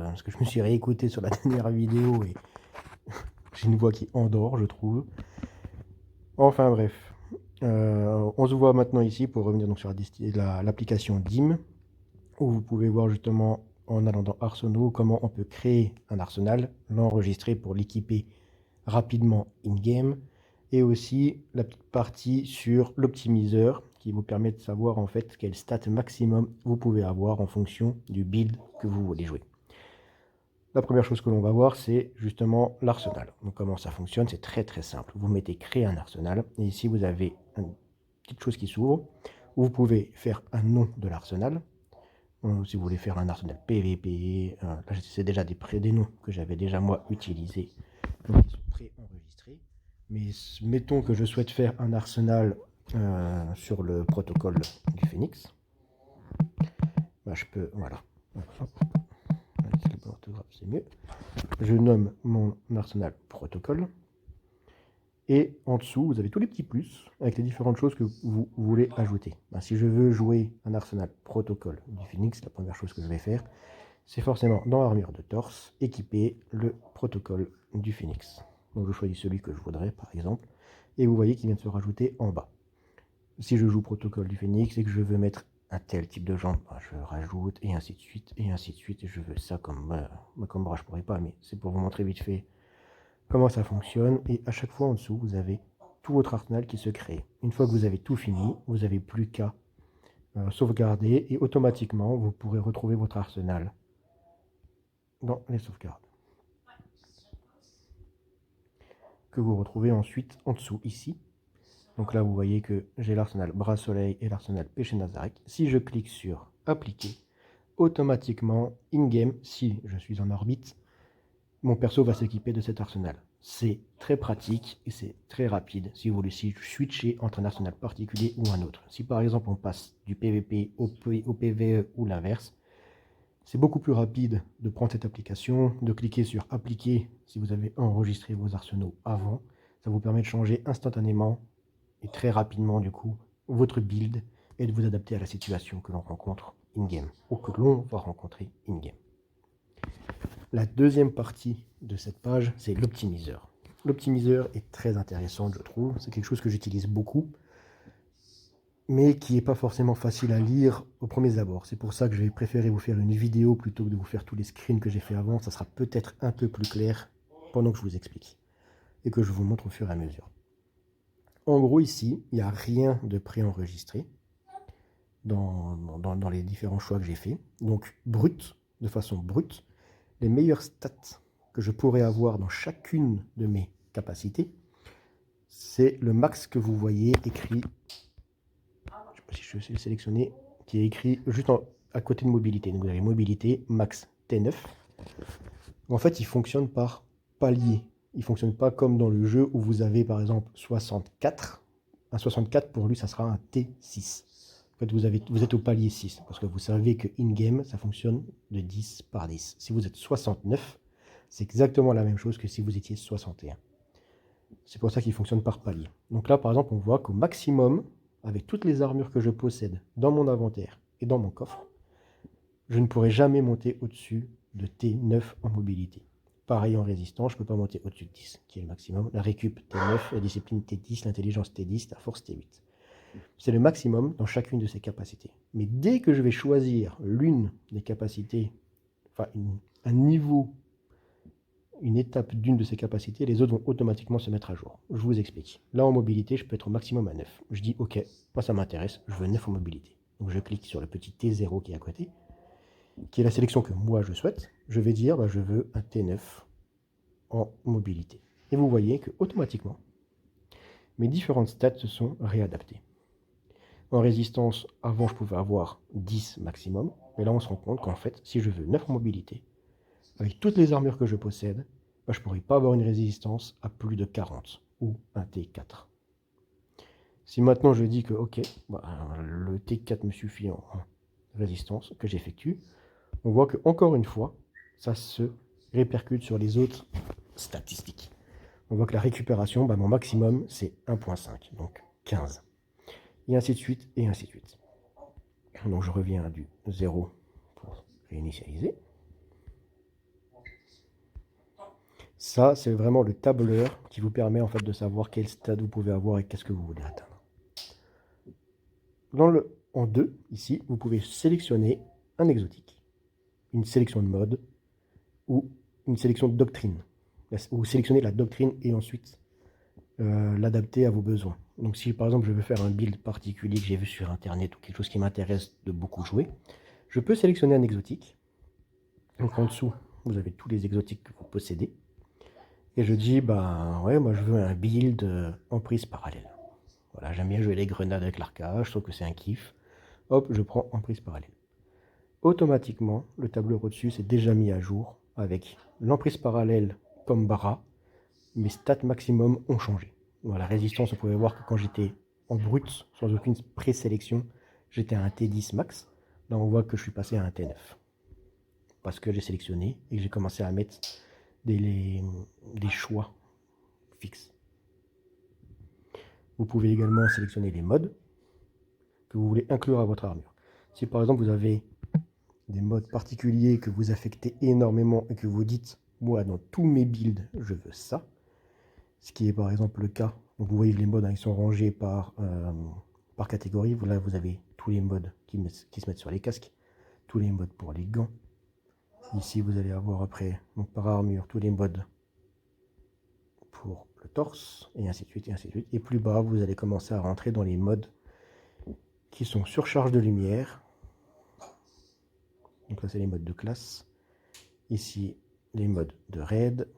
parce que je me suis réécouté sur la dernière vidéo et j'ai une voix qui endort, je trouve. Enfin bref, on se voit maintenant ici pour revenir donc sur l'application Dim, où vous pouvez voir justement en allant dans Arsenaux comment on peut créer un arsenal, l'enregistrer pour l'équiper rapidement in-game, et aussi la petite partie sur l'optimiseur qui vous permet de savoir en fait quel stat maximum vous pouvez avoir en fonction du build que vous voulez jouer. La première chose que l'on va voir, c'est justement l'arsenal. Donc comment ça fonctionne, c'est très très simple. Vous mettez créer un arsenal, et ici vous avez une petite chose qui s'ouvre, où vous pouvez faire un nom de l'arsenal. Si vous voulez faire un arsenal PVP, là c'est déjà des noms que j'avais déjà moi utilisés, donc ils sont pré-enregistrés. Mais mettons que je souhaite faire un arsenal sur le protocole du Phoenix. Bah, je peux, voilà. Hop. C'est mieux. Je nomme mon arsenal protocole. Et en dessous, vous avez tous les petits plus avec les différentes choses que vous voulez ajouter. Ben, si je veux jouer un arsenal protocole du Phoenix, la première chose que je vais faire, c'est forcément dans l'armure de torse, équiper le protocole du Phoenix. Donc je choisis celui que je voudrais, par exemple, et vous voyez qu'il vient de se rajouter en bas. Si je joue protocole du Phoenix et que je veux mettre un tel type de jambe, ben, je rajoute, et ainsi de suite, et ainsi de suite, et je veux ça comme bras, je pourrais pas, mais c'est pour vous montrer vite fait comment ça fonctionne. Et à chaque fois en dessous, vous avez tout votre arsenal qui se crée. Une fois que vous avez tout fini, vous n'avez plus qu'à sauvegarder, et automatiquement, vous pourrez retrouver votre arsenal dans les sauvegardes, que vous retrouvez ensuite en dessous ici. Donc là, vous voyez que j'ai l'arsenal Bras Soleil et l'arsenal Péché Nazareth. Si je clique sur Appliquer, automatiquement, in-game, si je suis en orbite, mon perso va s'équiper de cet arsenal. C'est très pratique et c'est très rapide si vous voulez switcher entre un arsenal particulier ou un autre. Si par exemple on passe du PVP au PVE ou l'inverse, c'est beaucoup plus rapide de prendre cette application, de cliquer sur Appliquer si vous avez enregistré vos arsenaux avant. Ça vous permet de changer instantanément et très rapidement du coup votre build et de vous adapter à la situation que l'on rencontre in-game ou que l'on va rencontrer in-game. La deuxième partie de cette page, c'est l'optimiseur. L'optimiseur est très intéressant, je trouve. C'est quelque chose que j'utilise beaucoup, mais qui n'est pas forcément facile à lire au premier abord. C'est pour ça que je vais préférer vous faire une vidéo plutôt que de vous faire tous les screens que j'ai fait avant. Ça sera peut-être un peu plus clair pendant que je vous explique et que je vous montre au fur et à mesure. En gros, ici, il n'y a rien de préenregistré dans les différents choix que j'ai faits. Donc, brut, de façon brute, les meilleures stats que je pourrais avoir dans chacune de mes capacités, c'est le max que vous voyez écrit, je ne sais pas si je suis sélectionné, qui est écrit juste à côté de mobilité. Donc vous avez mobilité, max T9. En fait, il fonctionne par palier. Il ne fonctionne pas comme dans le jeu où vous avez par exemple 64. Un 64 pour lui, ça sera un T6. En fait, vous êtes au palier 6, parce que vous savez que in-game, ça fonctionne de 10 par 10. Si vous êtes 69, c'est exactement la même chose que si vous étiez 61. C'est pour ça qu'il fonctionne par palier. Donc là, par exemple, on voit qu'au maximum, avec toutes les armures que je possède dans mon inventaire et dans mon coffre, je ne pourrai jamais monter au-dessus de T9 en mobilité. Pareil en résistance, je ne peux pas monter au-dessus de 10, qui est le maximum. La récup T9, la discipline T10, l'intelligence T10, la force T8. C'est le maximum dans chacune de ces capacités. Mais dès que je vais choisir l'une des capacités, enfin un niveau, une étape d'une de ces capacités, les autres vont automatiquement se mettre à jour. Je vous explique. Là, en mobilité, je peux être au maximum à 9. Je dis, OK, moi ça m'intéresse, je veux 9 en mobilité. Donc je clique sur le petit T0 qui est à côté, qui est la sélection que moi je souhaite. Je vais dire, je veux un T9 en mobilité. Et vous voyez que automatiquement, mes différentes stats se sont réadaptées. En résistance, avant, je pouvais avoir 10 maximum. Mais là, on se rend compte qu'en fait, si je veux 9 en mobilité, avec toutes les armures que je possède, je ne pourrais pas avoir une résistance à plus de 40 ou un T4. Si maintenant je dis que ok, le T4 me suffit en résistance, que j'effectue, on voit que encore une fois, ça se répercute sur les autres statistiques. On voit que la récupération, mon maximum, c'est 1.5, donc 15. Et ainsi de suite, et ainsi de suite. Donc je reviens à du 0 pour réinitialiser. Ça, c'est vraiment le tableur qui vous permet en fait de savoir quel stade vous pouvez avoir et qu'est-ce que vous voulez atteindre. En 2, ici, vous pouvez sélectionner un exotique, une sélection de mode ou une sélection de doctrine. Vous sélectionnez la doctrine et ensuite l'adapter à vos besoins. Donc si par exemple je veux faire un build particulier que j'ai vu sur internet ou quelque chose qui m'intéresse de beaucoup jouer, je peux sélectionner un exotique. Donc en dessous, vous avez tous les exotiques que vous possédez. Et je dis, bah ouais, moi je veux un build emprise parallèle. Voilà, j'aime bien jouer les grenades avec l'arcage, je trouve que c'est un kiff. Hop, je prends emprise parallèle. Automatiquement, le tableur au-dessus s'est déjà mis à jour avec l'emprise parallèle comme barra. Mes stats maximum ont changé. Voilà, la résistance, on pouvait voir que quand j'étais en brut, sans aucune présélection, j'étais à un T10 max. Là, on voit que je suis passé à un T9. Parce que j'ai sélectionné et que j'ai commencé à mettre des choix fixes. Vous pouvez également sélectionner les modes que vous voulez inclure à votre armure. Si par exemple vous avez des modes particuliers que vous affectez énormément et que vous dites, moi dans tous mes builds, je veux ça, ce qui est par exemple le cas. Donc vous voyez que les modes, hein, ils sont rangés par catégorie. Là, vous avez tous les modes qui se mettent sur les casques, tous les modes pour les gants. Ici, vous allez avoir après, donc par armure, tous les modes pour le torse, et ainsi de suite, et ainsi de suite. Et plus bas, vous allez commencer à rentrer dans les modes qui sont surcharge de lumière. Donc là, c'est les modes de classe. Ici, les modes de raid.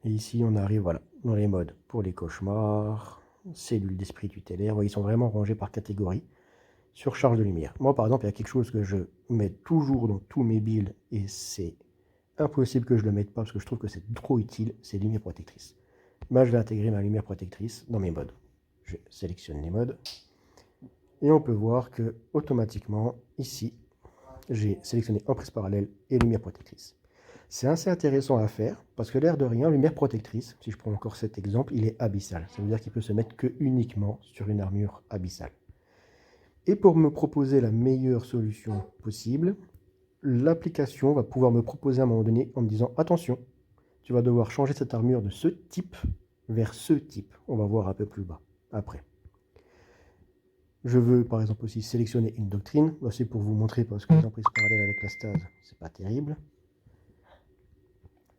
Et ici, on arrive voilà, dans les modes pour les cauchemars, cellules d'esprit tutélaire. Ils sont vraiment rangés par catégorie. Surcharge de lumière. Moi, par exemple, il y a quelque chose que je mets toujours dans tous mes builds et c'est impossible que je ne le mette pas parce que je trouve que c'est trop utile, c'est lumière protectrice. Là, je vais intégrer ma lumière protectrice dans mes modes. Je sélectionne les modes et on peut voir que automatiquement, ici, j'ai sélectionné emprise parallèle et lumière protectrice. C'est assez intéressant à faire parce que l'air de rien, lumière protectrice, si je prends encore cet exemple, il est abyssal. Ça veut dire qu'il peut se mettre que uniquement sur une armure abyssale. Et pour me proposer la meilleure solution possible, l'application va pouvoir me proposer à un moment donné en me disant attention, tu vas devoir changer cette armure de ce type vers ce type. On va voir un peu plus bas après. Je veux par exemple aussi sélectionner une doctrine. C'est pour vous montrer parce que les emprises parallèles avec la stase, c'est pas terrible.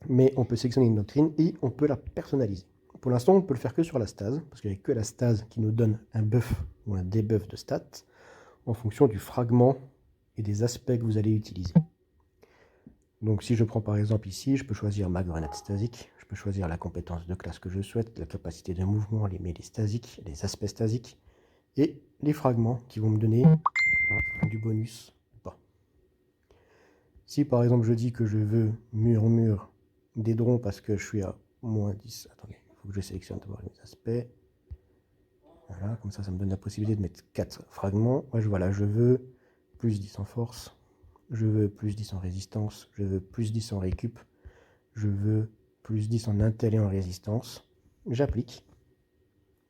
Mais on peut sélectionner une doctrine et on peut la personnaliser. Pour l'instant, on ne peut le faire que sur la stase, parce qu'il n'y a que la stase qui nous donne un buff ou un debuff de stats en fonction du fragment et des aspects que vous allez utiliser. Donc si je prends par exemple ici, je peux choisir ma grenade stasique, je peux choisir la compétence de classe que je souhaite, la capacité de mouvement, les mêlées stasiques, les aspects stasiques, et les fragments qui vont me donner du bonus ou pas. Si par exemple je dis que je veux mur des drons parce que je suis à moins 10, attendez, il faut que je sélectionne d'abord les aspects. Voilà, comme ça, ça me donne la possibilité de mettre 4 fragments. Moi, voilà, je veux plus 10 en force, je veux plus 10 en résistance, je veux plus 10 en récup, je veux plus 10 en intel et en résistance. J'applique.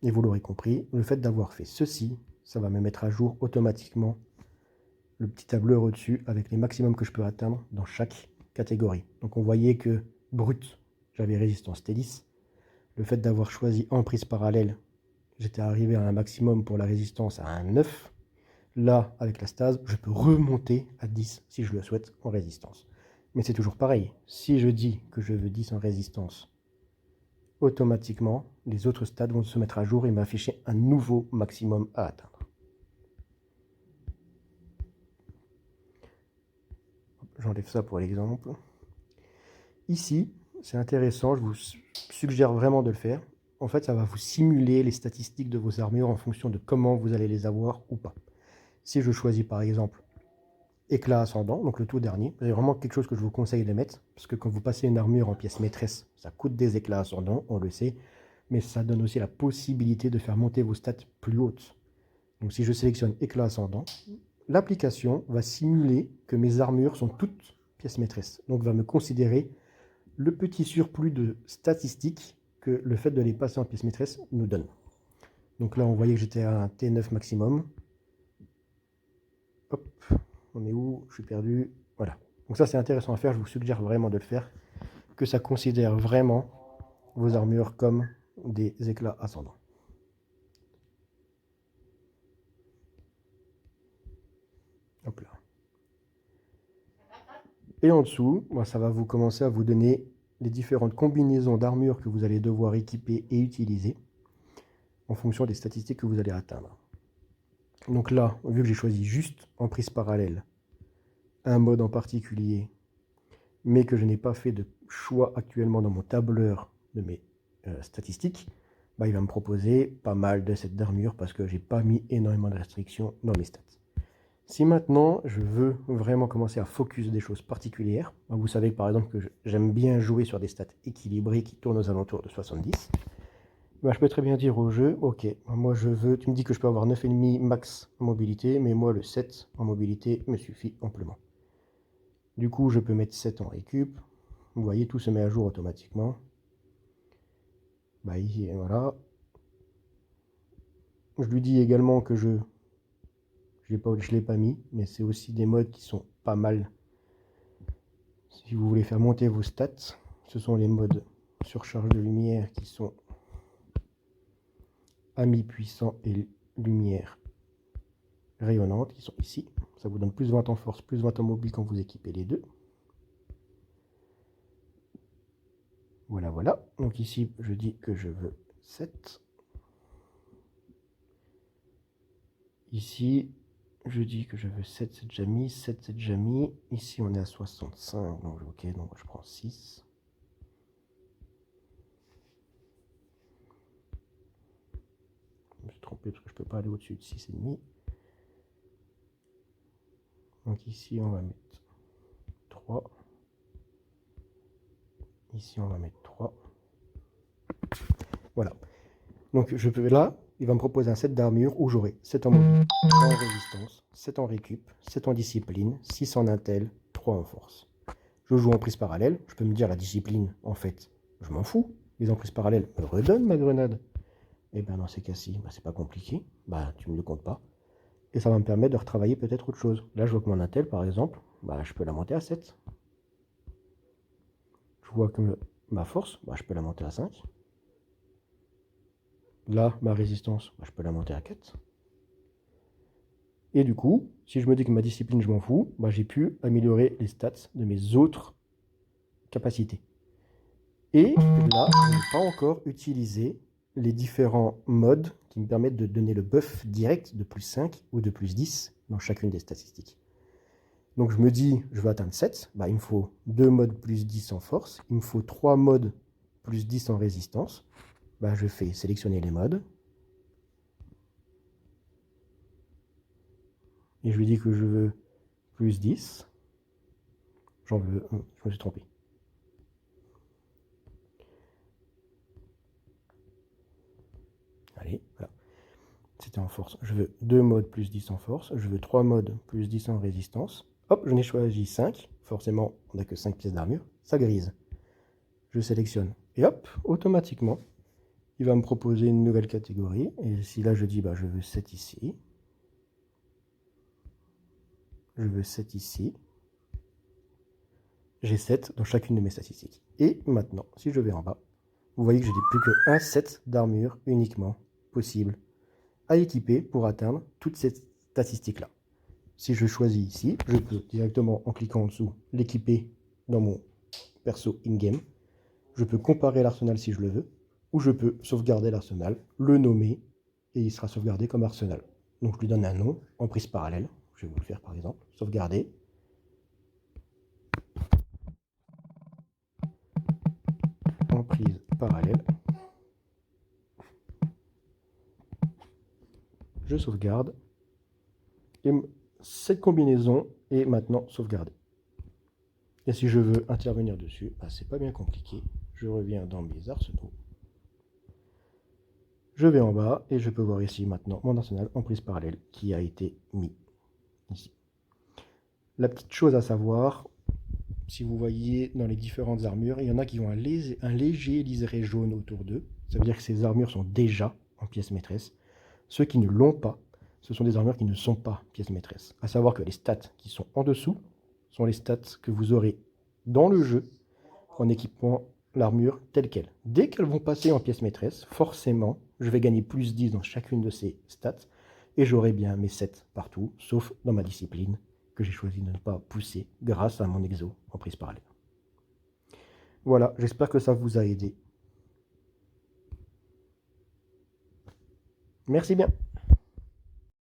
Et vous l'aurez compris, le fait d'avoir fait ceci, ça va me mettre à jour automatiquement le petit tableur au-dessus avec les maximums que je peux atteindre dans chaque catégorie. Donc on voyait que brut, j'avais résistance T10. Le fait d'avoir choisi emprise parallèle, j'étais arrivé à un maximum pour la résistance à un 9. Là, avec la stase, je peux remonter à 10 si je le souhaite en résistance. Mais c'est toujours pareil. Si je dis que je veux 10 en résistance, automatiquement, les autres stades vont se mettre à jour et m'afficher un nouveau maximum à atteindre. J'enlève ça pour l'exemple. Ici, c'est intéressant, je vous suggère vraiment de le faire. En fait, ça va vous simuler les statistiques de vos armures en fonction de comment vous allez les avoir ou pas. Si je choisis par exemple éclat ascendant, donc le tout dernier, c'est vraiment quelque chose que je vous conseille de mettre, parce que quand vous passez une armure en pièce maîtresse, ça coûte des éclats ascendants, on le sait, mais ça donne aussi la possibilité de faire monter vos stats plus hautes. Donc si je sélectionne éclat ascendant, l'application va simuler que mes armures sont toutes pièces maîtresses, donc va me considérer le petit surplus de statistiques que le fait de les passer en pièce maîtresse nous donne. Donc là, on voyait que j'étais à un T9 maximum. Hop, on est où? Je suis perdu. Voilà. Donc ça, c'est intéressant à faire, je vous suggère vraiment de le faire, que ça considère vraiment vos armures comme des éclats ascendants. Hop là. Et en dessous, ça va vous commencer à vous donner les différentes combinaisons d'armures que vous allez devoir équiper et utiliser en fonction des statistiques que vous allez atteindre. Donc là, vu que j'ai choisi juste en prise parallèle un mode en particulier, mais que je n'ai pas fait de choix actuellement dans mon tableur de mes statistiques, il va me proposer pas mal de sets d'armure parce que j'ai pas mis énormément de restrictions dans mes stats. Si maintenant je veux vraiment commencer à focus des choses particulières, vous savez que par exemple que j'aime bien jouer sur des stats équilibrées qui tournent aux alentours de 70, je peux très bien dire au jeu, ok, moi je veux, tu me dis que je peux avoir 9,5 max en mobilité, mais moi le 7 en mobilité me suffit amplement. Du coup je peux mettre 7 en récup, vous voyez tout se met à jour automatiquement. Ici, voilà. Je lui dis également que je ne l'ai pas mis, mais c'est aussi des modes qui sont pas mal. Si vous voulez faire monter vos stats, ce sont les modes surcharge de lumière qui sont amis puissants et lumière rayonnante qui sont ici. Ça vous donne plus 20 en force, plus 20 en mobile quand vous équipez les deux. Voilà, voilà. Donc ici, je dis que je veux 7. Ici, je dis que je veux 7, c'est déjà mis. 7, c'est déjà mis. Ici, on est à 65. Donc, ok, donc je prends 6. Je me suis trompé parce que je ne peux pas aller au-dessus de 6,5. Donc ici, on va mettre 3. Ici, on va mettre 3. Voilà. Donc je peux là, il va me proposer un set d'armure où j'aurai 7 en mobile, 3 en résistance, 7 en récup, 7 en discipline, 6 en intel, 3 en force. Je joue en prise parallèle, je peux me dire la discipline, en fait, je m'en fous. Les emprises parallèles me redonnent ma grenade. Et bien dans ces cas-ci, c'est pas compliqué, tu me le comptes pas. Et ça va me permettre de retravailler peut-être autre chose. Là je vois que mon intel par exemple, je peux la monter à 7. Je vois que ma force, je peux la monter à 5. Là, ma résistance, je peux la monter à 4. Et du coup, si je me dis que ma discipline, je m'en fous, j'ai pu améliorer les stats de mes autres capacités. Et là, je n'ai pas encore utilisé les différents modes qui me permettent de donner le buff direct de plus 5 ou de plus 10 dans chacune des statistiques. Donc je me dis, je veux atteindre 7, il me faut 2 modes plus 10 en force, il me faut 3 modes plus 10 en résistance. Je fais sélectionner les modes. Et je lui dis que je veux plus 10. J'en veux... je me suis trompé. Allez, voilà. C'était en force. Je veux 2 modes plus 10 en force. Je veux 3 modes plus 10 en résistance. Hop, j'en ai choisi 5. Forcément, on n'a que 5 pièces d'armure. Ça grise. Je sélectionne. Et hop, automatiquement, il va me proposer une nouvelle catégorie. Et si là, je dis, je veux 7 ici. Je veux 7 ici. J'ai 7 dans chacune de mes statistiques. Et maintenant, si je vais en bas, vous voyez que je n'ai plus qu'un set d'armure uniquement possible à équiper pour atteindre toutes ces statistiques-là. Si je choisis ici, je peux directement, en cliquant en dessous, l'équiper dans mon perso in-game. Je peux comparer l'arsenal si je le veux, ou je peux sauvegarder l'arsenal, le nommer, et il sera sauvegardé comme arsenal. Donc je lui donne un nom en prise parallèle. Je vais vous le faire par exemple. Sauvegarder. En prise parallèle. Je sauvegarde. Et cette combinaison est maintenant sauvegardée. Et si je veux intervenir dessus, c'est pas bien compliqué. Je reviens dans mes arsenaux. Je vais en bas et je peux voir ici maintenant mon arsenal en prise parallèle qui a été mis ici. La petite chose à savoir, si vous voyez dans les différentes armures, il y en a qui ont un léger liseré jaune autour d'eux. Ça veut dire que ces armures sont déjà en pièce maîtresse. Ceux qui ne l'ont pas, ce sont des armures qui ne sont pas pièces maîtresses. À savoir que les stats qui sont en dessous sont les stats que vous aurez dans le jeu en équipant l'armure telle qu'elle. Dès qu'elles vont passer en pièce maîtresse, forcément, je vais gagner plus 10 dans chacune de ces stats et j'aurai bien mes 7 partout, sauf dans ma discipline que j'ai choisi de ne pas pousser grâce à mon exo en prise parallèle. Voilà, j'espère que ça vous a aidé. Merci bien.